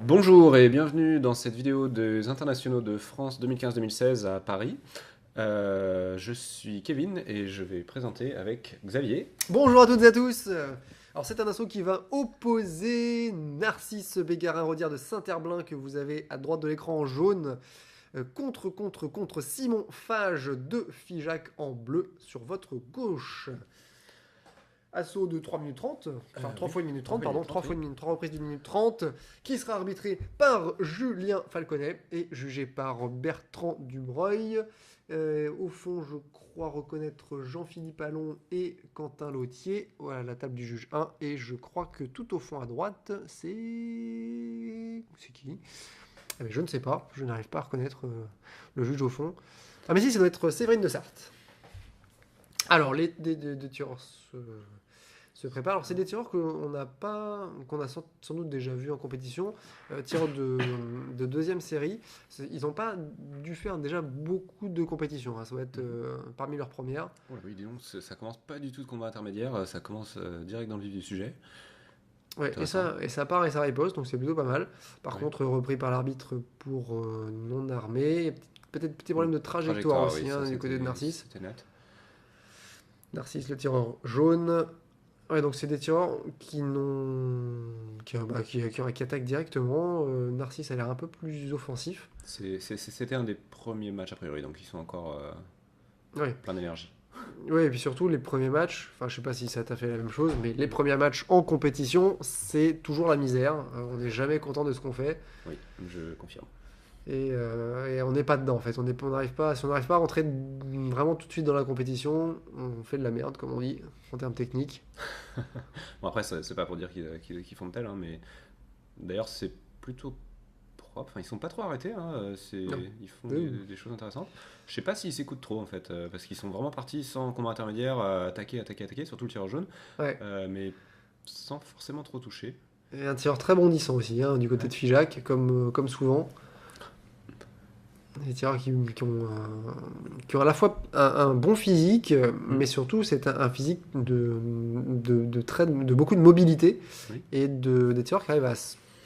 Bonjour et bienvenue dans cette vidéo des internationaux de France 2015-2016 à Paris. Je suis Kevin et je vais présenter avec Xavier. Bonjour à toutes et à tous. Alors c'est un assaut qui va opposer Narcisse Bégarin-Rodière de Saint-Herblain que vous avez à droite de l'écran en jaune contre Simon Fage de Figeac en bleu sur votre gauche. Assaut de 3 minutes 30, enfin 3 fois 1 minute 30, pardon, 3 fois 1 minute, 3 reprises d'une minute 30, qui sera arbitré par Julien Falconet et jugé par Bertrand Dubreuil. Au fond, je crois reconnaître Jean-Philippe Allon et Quentin Lautier. Voilà la table du juge 1. Et je crois que tout au fond à droite, c'est. C'est qui? Je ne sais pas, je n'arrive pas à reconnaître le juge au fond. Ah, mais si, ça doit être Séverine de Sarthe. Alors, les deux tireurs se préparent. Alors, c'est des tireurs qu'on a sans doute déjà vu en compétition, tireurs de deuxième série. Ils n'ont pas dû faire déjà beaucoup de compétitions, hein. Ça va être parmi leurs premières. Oh oui, dis donc, ça commence pas du tout de combat intermédiaire, ça commence direct dans le vif du sujet. Ouais, et ça part et ça riposte, donc c'est plutôt pas mal. Par contre, repris par l'arbitre pour non armé. Peut-être petit problème de trajectoire aussi, oui, hein, ça, du côté de Narcisse. C'était net. Narcisse, le tireur jaune. Ouais, donc c'est des tireurs qui attaquent directement. Narcisse a l'air un peu plus offensif. C'était un des premiers matchs a priori, donc ils sont encore Ouais. plein d'énergie. Ouais, et puis surtout les premiers matchs, enfin je sais pas si ça t'a fait la même chose, mais les premiers matchs en compétition, c'est toujours la misère. On n'est jamais content de ce qu'on fait. Oui, je confirme. Et on n'est pas dedans en fait. On n'arrive pas, si on n'arrive pas à rentrer vraiment tout de suite dans la compétition, on fait de la merde, comme on dit, en termes techniques. Bon, après, c'est pas pour dire qu'ils font de tel, hein, mais d'ailleurs, c'est plutôt propre. Enfin, ils sont pas trop arrêtés, hein, Non. ils font Oui. des choses intéressantes. Je sais pas s'ils s'écoutent trop en fait, parce qu'ils sont vraiment partis sans combat intermédiaire, attaquer, surtout le tireur jaune, Ouais. mais sans forcément trop toucher. Et un tireur très bondissant aussi, hein, du côté de Figeac, comme souvent. Des tireurs qui ont à la fois un bon physique, mais surtout c'est un physique de beaucoup de mobilité, Oui. et des tireurs qui arrivent à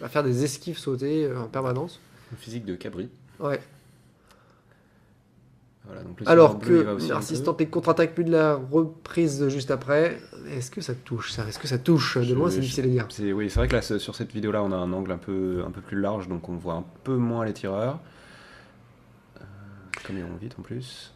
faire des esquives sautées en permanence. Le physique de Cabri. Ouais. Voilà, donc le Alors tireur bleu, il que va aussi un Narcisse peu. tente les contre-attaques, puis de la reprise juste après. Est-ce que ça touche ça? Est-ce que ça touche? De loin, c'est difficile à dire. Oui, c'est vrai que là, sur cette vidéo-là, on a un angle un peu plus large, donc on voit un peu moins les tireurs. Comme ils vont vite en plus.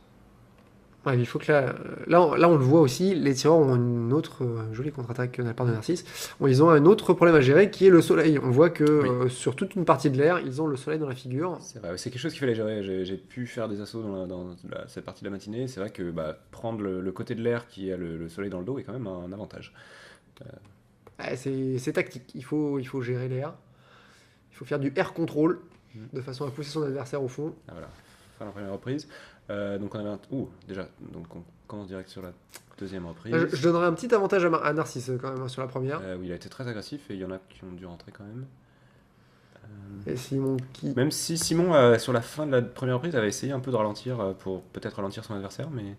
Ouais, il faut que là, on le voit aussi, les tireurs ont une autre jolie contre-attaque de la part de Narcisse. Bon, ils ont un autre problème à gérer qui est le soleil. On voit que Oui. sur toute une partie de l'air, ils ont le soleil dans la figure. C'est vrai, c'est quelque chose qu'il fallait gérer. J'ai pu faire des assauts dans cette partie de la matinée. C'est vrai que prendre le côté de l'air qui a le soleil dans le dos est quand même un avantage. Ouais, c'est tactique. Il faut gérer l'air. Il faut faire du air control de façon à pousser son adversaire au fond. Ah, voilà, fin la première reprise. Donc on avait déjà, donc on commence direct sur la deuxième reprise. Je donnerais un petit avantage à Narcisse quand même, hein, sur la première. Oui, il a été très agressif et il y en a qui ont dû rentrer quand même. Et Simon qui. Même si Simon, sur la fin de la première reprise, avait essayé un peu de ralentir pour peut-être ralentir son adversaire, mais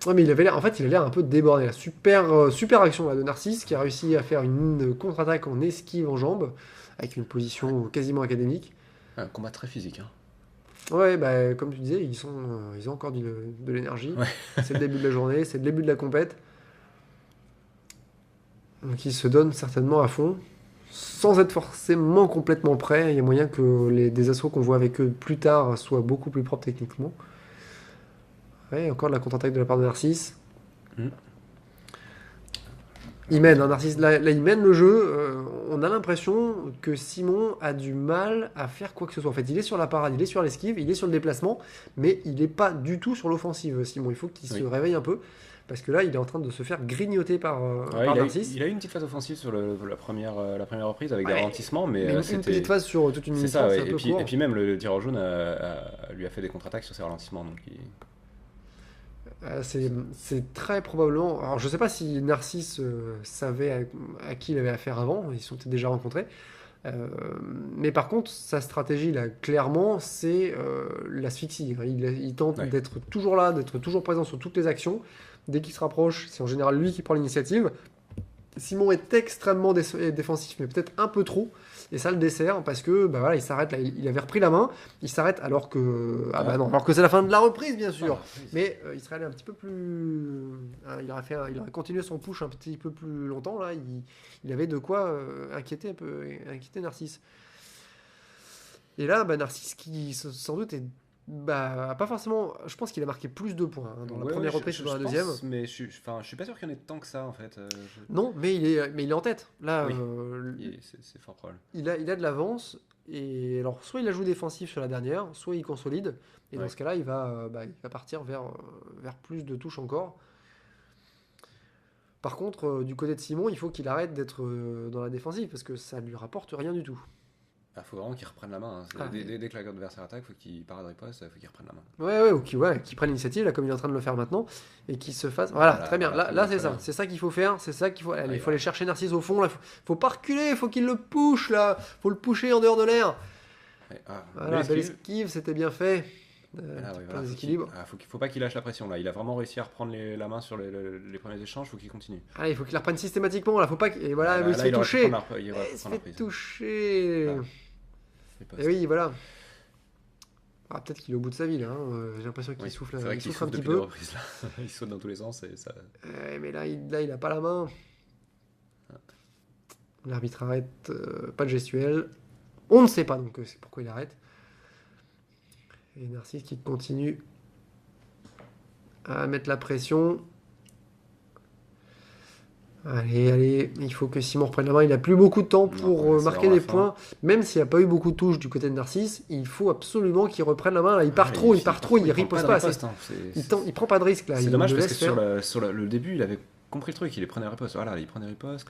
Ouais, mais il avait l'air, en fait, il a l'air un peu débordé. La super action là, de Narcisse qui a réussi à faire une contre-attaque en esquive en jambe avec une position quasiment académique. un combat très physique. Hein. Ouais, bah, comme tu disais, ils ont encore de l'énergie. Ouais. C'est le début de la journée, c'est le début de la compète. Donc ils se donnent certainement à fond, sans être forcément complètement prêts. Il y a moyen que des assauts qu'on voit avec eux plus tard soient beaucoup plus propres techniquement. Ouais, encore de la contre-attaque de la part de Narcisse. Mm. Il mène, hein, Narcisse, là, il mène le jeu. On a l'impression que Simon a du mal à faire quoi que ce soit. En fait, il est sur la parade, il est sur l'esquive, il est sur le déplacement, mais il n'est pas du tout sur l'offensive, Simon. Il faut qu'il se réveille un peu, parce que là, il est en train de se faire grignoter par Narcisse. Il a eu une petite phase offensive sur la première reprise avec des ralentissements, mais une c'était. petite phase sur toute une C'est minute ça, trente, ouais. c'est un peu court. Et puis même le tireur jaune lui a fait des contre-attaques sur ses ralentissements. Donc C'est très probablement. Alors, je sais pas si Narcisse savait à qui il avait affaire avant, ils se sont peut-être déjà rencontrés. Mais par contre, sa stratégie, là, clairement, c'est l'asphyxie. Il tente d'être toujours là, d'être toujours présent sur toutes les actions. Dès qu'il se rapproche, c'est en général lui qui prend l'initiative. Simon est extrêmement défensif, mais peut-être un peu trop. Et ça le dessert parce que bah voilà, il s'arrête là, il avait repris la main, il s'arrête alors que non, alors que c'est la fin de la reprise bien sûr. Mais il serait allé un petit peu plus, il aurait continué son push un petit peu plus longtemps là. Il avait de quoi inquiéter Narcisse. Et là, Narcisse qui sans doute est pas forcément. Je pense qu'il a marqué plus de points dans la première reprise que dans la deuxième. Mais je suis pas sûr qu'il y en ait tant que ça en fait. Non, mais il est en tête. Là, c'est fort probable. Il a de l'avance. Et alors, soit il la joue défensif sur la dernière, soit il consolide. Et dans ce cas-là, il va partir vers plus de touches encore. Par contre, du côté de Simon, il faut qu'il arrête d'être dans la défensive parce que ça lui rapporte rien du tout. Il faut vraiment qu'il reprenne la main. Dès que l'adversaire attaque, il faut qu'il parade riposte, il faut qu'il reprenne la main. Ou qu'il prenne l'initiative, là, comme il est en train de le faire maintenant, et qu'il se fasse. Voilà, très bien. Là, c'est ça. C'est ça qu'il faut faire. C'est ça qu'il faut. Il faut aller chercher Narcisse au fond. Là, faut pas reculer. Il faut qu'il le push. Là, faut le pusher en dehors de l'air. Voilà, belle esquive, c'était bien fait. Faut pas qu'il lâche la pression. Là, il a vraiment réussi à reprendre la main sur les premiers échanges. Faut qu'il continue. Il faut qu'il la reprenne systématiquement. Là, faut pas. Et voilà, il se fait toucher. Il se fait toucher. Et oui, voilà. Peut-être qu'il est au bout de sa vie là. J'ai l'impression qu'il souffle, il souffle un petit peu. Reprises, là. Il saute dans tous les sens et ça. Mais là, il a pas la main. L'arbitre arrête. Pas de gestuelle. On ne sait pas donc c'est pourquoi il arrête. Et Narcisse qui continue à mettre la pression. Allez, il faut que Simon reprenne la main. Il n'a plus beaucoup de temps pour marquer des points. Même s'il n'y a pas eu beaucoup de touches du côté de Narcisse, il faut absolument qu'il reprenne la main. Là, il part trop, il riposte pas assez. Il prend pas de risque. C'est dommage parce que sur le début, il avait compris le truc. Il prenait riposte. Voilà, il prenait riposte.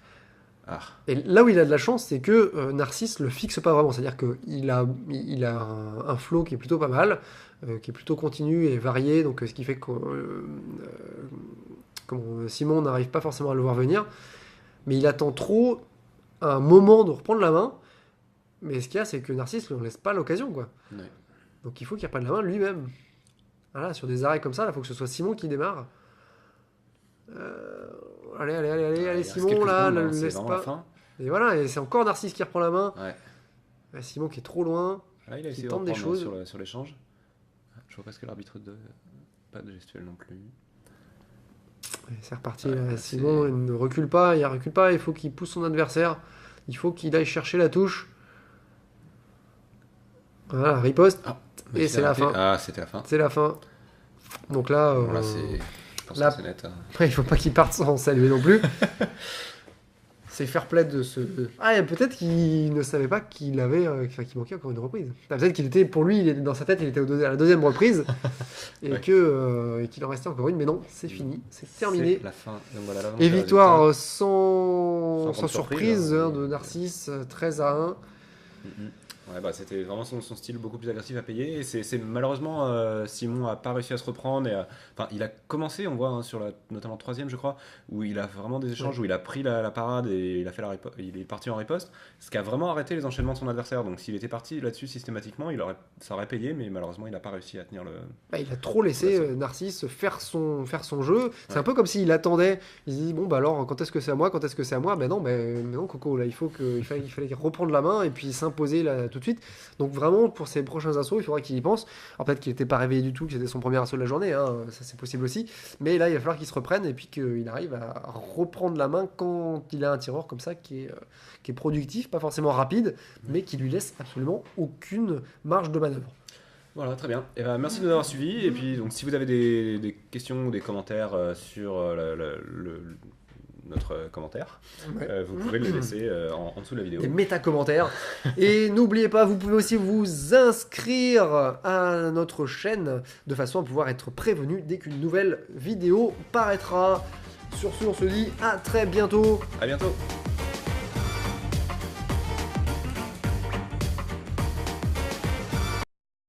Et là où il a de la chance, c'est que Narcisse le fixe pas vraiment. C'est-à-dire qu'il a un flow qui est plutôt pas mal, qui est plutôt continu et varié. Donc, ce qui fait que Simon n'arrive pas forcément à le voir venir, mais il attend trop un moment de reprendre la main. Mais ce qu'il y a, c'est que Narcisse ne lui laisse pas l'occasion, quoi. Ouais. Donc il faut qu'il reprenne la main lui-même. Voilà, sur des arrêts comme ça, il faut que ce soit Simon qui démarre. Allez, Simon, là, ne le laisse pas. Et voilà, et c'est encore Narcisse qui reprend la main. Ouais. Simon qui est trop loin, là, il a qui tente des choses. Sur l'échange. Je vois pas ce que l'arbitre pas de gestuelle non plus. C'est reparti, Simon il ne recule pas, il faut qu'il pousse son adversaire, il faut qu'il aille chercher la touche. Voilà, riposte, et c'est la fin. C'était la fin. C'est la fin. Donc là, c'est net. Il faut pas qu'il parte sans saluer non plus. C'est fair play de ce. Peut-être qu'il ne savait pas qu'il manquait encore une reprise. Peut-être qu'il était, pour lui, dans sa tête, il était à la deuxième reprise et qu'il en restait encore une. Mais non, c'est fini, c'est terminé. C'est la fin. Donc voilà, et victoire sans surprise de Narcisse, 13-1. C'était vraiment son style beaucoup plus agressif à payer. Et c'est malheureusement, Simon n'a pas réussi à se reprendre. Il a commencé, on voit, sur notamment troisième, je crois, où il a vraiment des échanges, où il a pris la parade et il est parti en riposte, ce qui a vraiment arrêté les enchaînements de son adversaire. Donc s'il était parti là-dessus systématiquement, ça aurait payé, mais malheureusement, il n'a pas réussi à tenir le... il a trop laissé Narcisse faire son jeu. C'est un peu comme s'il attendait. Il se dit, alors, quand est-ce que c'est à moi Mais non, Coco, là, il fallait reprendre la main et puis s'imposer là, tout de suite. Donc vraiment, pour ses prochains assauts, il faudra qu'il y pense. Alors peut-être qu'il n'était pas réveillé du tout, que c'était son premier assaut de la journée, ça c'est possible aussi. Mais là, il va falloir qu'il se reprenne et puis qu'il arrive à reprendre la main quand il a un tireur comme ça qui est productif, pas forcément rapide, mais qui lui laisse absolument aucune marge de manœuvre. Voilà, très bien. Merci de nous avoir suivis. Et puis, donc, si vous avez des questions ou des commentaires sur notre commentaire, vous pouvez le laisser en dessous de la vidéo. Des méta-commentaires. Et n'oubliez pas, vous pouvez aussi vous inscrire à notre chaîne de façon à pouvoir être prévenu dès qu'une nouvelle vidéo paraîtra. Sur ce, on se dit à très bientôt. À bientôt.